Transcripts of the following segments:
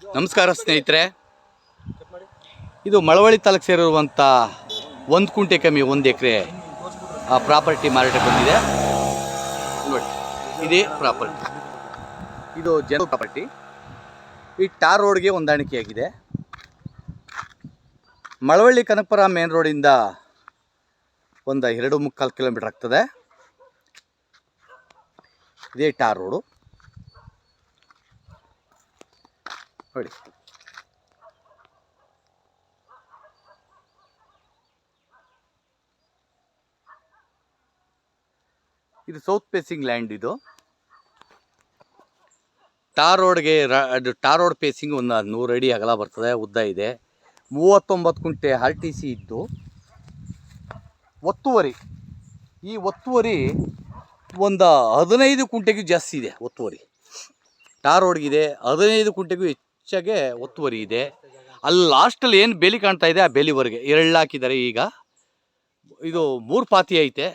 ನಮಸ್ಕಾರ ಸ್ನೇಹಿತರೆ, ಇದು ಮಳವಳ್ಳಿ ತಾಲೂಕು ಸೇರಿರುವಂಥ 1 ಕುಂಟೆ ಕಮ್ಮಿ 1 ಎಕರೆ ಪ್ರಾಪರ್ಟಿ ಮಾರಾಟಕ್ಕೆ ಬಂದಿದೆ. ನೋಡಿ, ಇದೇ ಪ್ರಾಪರ್ಟಿ. ಇದು ಜನರಲ್ ಪ್ರಾಪರ್ಟಿ. ಈ ಟಾರ್ ರೋಡ್ಗೆ ಹೊಂದಾಣಿಕೆಯಾಗಿದೆ. ಮಳವಳ್ಳಿ ಕನಕಪುರ ಮೇನ್ ರೋಡಿಂದ ಒಂದು 2.25 ಕಿಲೋಮೀಟರ್ ಆಗ್ತದೆ. ಇದೇ ಟಾರ್ ರೋಡು ನೋಡಿ. ಇದು ಸೌತ್ ಫೇಸಿಂಗ್ ಲ್ಯಾಂಡ್. ಇದು ಟಾರ್ ರೋಡ್ ಫೇಸಿಂಗ್ ಒಂದು 100 ಅಡಿ ಅಗಲ ಬರ್ತದೆ, ಉದ್ದ ಇದೆ. 39 ಕುಂಟೆ RTC ಇದ್ದು ಒತ್ತುವರಿ. ಈ ಒತ್ತುವರಿ ಒಂದು 15 ಕುಂಟೆಗೂ ಜಾಸ್ತಿ ಇದೆ. ಒತ್ತುವರಿ ಟಾರ್ ರೋಡ್ಗಿದೆ, 15 ಕುಂಟೆಗೂ ಹೆಚ್ಚಾಗೆ ಒತ್ತುವರಿ ಇದೆ. ಅಲ್ಲಿ ಲಾಸ್ಟಲ್ಲಿ ಏನು ಬೇಲಿ ಕಾಣ್ತಾ ಇದೆ, ಆ ಬೇಲಿವರೆಗೆ 2 ಹಾಕಿದ್ದಾರೆ. ಈಗ ಇದು 3 ಪಾತಿ ಐತೆ,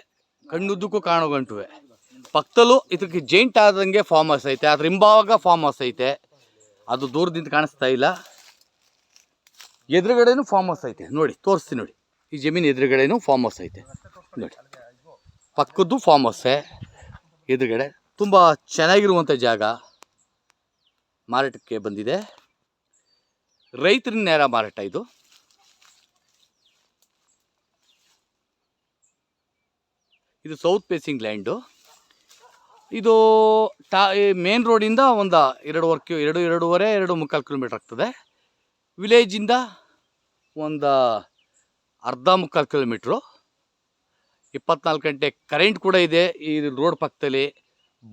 ಕಣ್ಣುದ್ದಕ್ಕೂ ಕಾಣೋ ಗಂಟುವೆ. ಪಕ್ಕದಲ್ಲೂ ಇದಕ್ಕೆ ಜೈಂಟ್ ಆದಂಗೆ ಫಾರ್ಮ್ ಹೌಸ್ ಐತೆ, ಅದ್ರ ಹಿಂಭಾಗ ಫಾರ್ಮ್ ಹೌಸ್ ಐತೆ. ಅದು ದೂರದಿಂದ ಕಾಣಿಸ್ತಾ ಇಲ್ಲ. ಎದುರುಗಡೆನೂ ಫಾರ್ಮ್ ಹೌಸ್ ಐತೆ. ನೋಡಿ, ತೋರಿಸ್ತೀನಿ ನೋಡಿ. ಈ ಜಮೀನು ಎದುರುಗಡೆನೂ ಫಾರ್ಮ್ ಹೌಸ್ ಐತೆ ನೋಡಿ. ಪಕ್ಕದ್ದು ಫಾರ್ಮ್ ಹೌಸೇ ಎದುರುಗಡೆ. ತುಂಬ ಚೆನ್ನಾಗಿರುವಂಥ ಜಾಗ ಮಾರಾಟಕ್ಕೆ ಬಂದಿದೆ. ರೈತರ ನೇರ ಮಾರಾಟ ಇದು. ಇದು ಸೌತ್ ಫೇಸಿಂಗ್ ಲ್ಯಾಂಡು. ಇದು ಮೇನ್ ರೋಡಿಂದ ಒಂದು 2.5 ಕಿಲೋಮೀಟರ್ ಆಗ್ತದೆ. ವಿಲೇಜಿಂದ ಒಂದು 1/2 ಕಿಲೋಮೀಟ್ರು. 24 ಗಂಟೆ ಕರೆಂಟ್ ಕೂಡ ಇದೆ ಈ ರೋಡ್ ಪಕ್ಕದಲ್ಲಿ.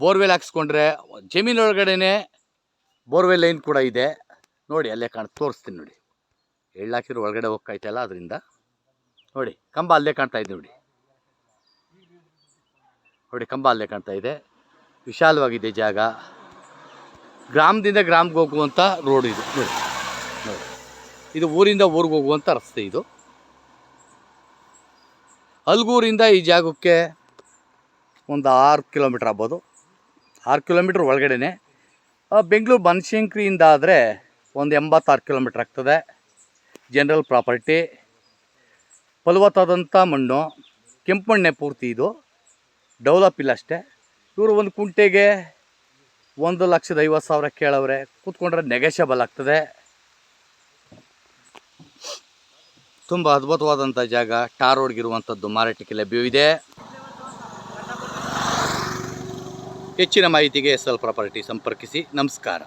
ಬೋರ್ವೆಲ್ ಹಾಕ್ಸ್ಕೊಂಡ್ರೆ ಜಮೀನೊಳಗಡೆನೆ ಬೋರ್ವೆಲ್ ಲೈನ್ ಕೂಡ ಇದೆ ನೋಡಿ. ಅಲ್ಲೇ ತೋರಿಸ್ತೀನಿ ನೋಡಿ. ಹಾಕಿರೋ ಒಳಗಡೆ ಹೋಗ್ತಾಯಿತ್ತಲ್ಲ, ಅದರಿಂದ ನೋಡಿ. ಕಂಬ ಅಲ್ಲೇ ಕಾಣ್ತಾ ಇದೆ ನೋಡಿ. ಕಂಬ ಅಲ್ಲೇ ಕಾಣ್ತಾ ಇದೆ. ವಿಶಾಲವಾಗಿದೆ ಜಾಗ. ಗ್ರಾಮದಿಂದ ಗ್ರಾಮಕ್ಕೆ ಹೋಗುವಂಥ ರೋಡ್ ಇದು ನೋಡಿ. ಇದು ಊರಿಂದ ಊರಿಗೆ ಹೋಗುವಂಥ ರಸ್ತೆ. ಇದು ಅಲ್ಗೂರಿಂದ ಈ ಜಾಗಕ್ಕೆ ಒಂದು 6 ಕಿಲೋಮೀಟ್ರ್ ಆಗ್ಬೋದು. 6 ಕಿಲೋಮೀಟ್ರ್ ಒಳಗಡೆನೆ. ಬೆಂಗಳೂರು ಬನಶಂಕರಿಯಿಂದ ಆದರೆ ಒಂದು 86 ಕಿಲೋಮೀಟ್ರ್ ಆಗ್ತದೆ. ಜನರಲ್ ಪ್ರಾಪರ್ಟಿ, ಫಲವತ್ತಾದಂಥ ಮಣ್ಣು, ಕೆಂಪು ಮಣ್ಣೆ ಪೂರ್ತಿ. ಇದು ಡೆವಲಪ್ ಇಲ್ಲ ಅಷ್ಟೇ. ಇವರು 1 ಕುಂಟೆಗೆ 1,50,000 ಕೇಳವ್ರೆ. ಕೂತ್ಕೊಂಡ್ರೆ ನೆಗೆಷಬಲ್ ಆಗ್ತದೆ. ತುಂಬ ಅದ್ಭುತವಾದಂಥ ಜಾಗ. ಟಾರ್ ರೋಡ್ಗಿರುವಂಥದ್ದು ಮಾರಾಟಕ್ಕೆ ಲಭ್ಯವಿದೆ. ಹೆಚ್ಚಿನ ಮಾಹಿತಿಗೆ SL ಪ್ರಾಪರ್ಟಿ ಸಂಪರ್ಕಿಸಿ. ನಮಸ್ಕಾರ.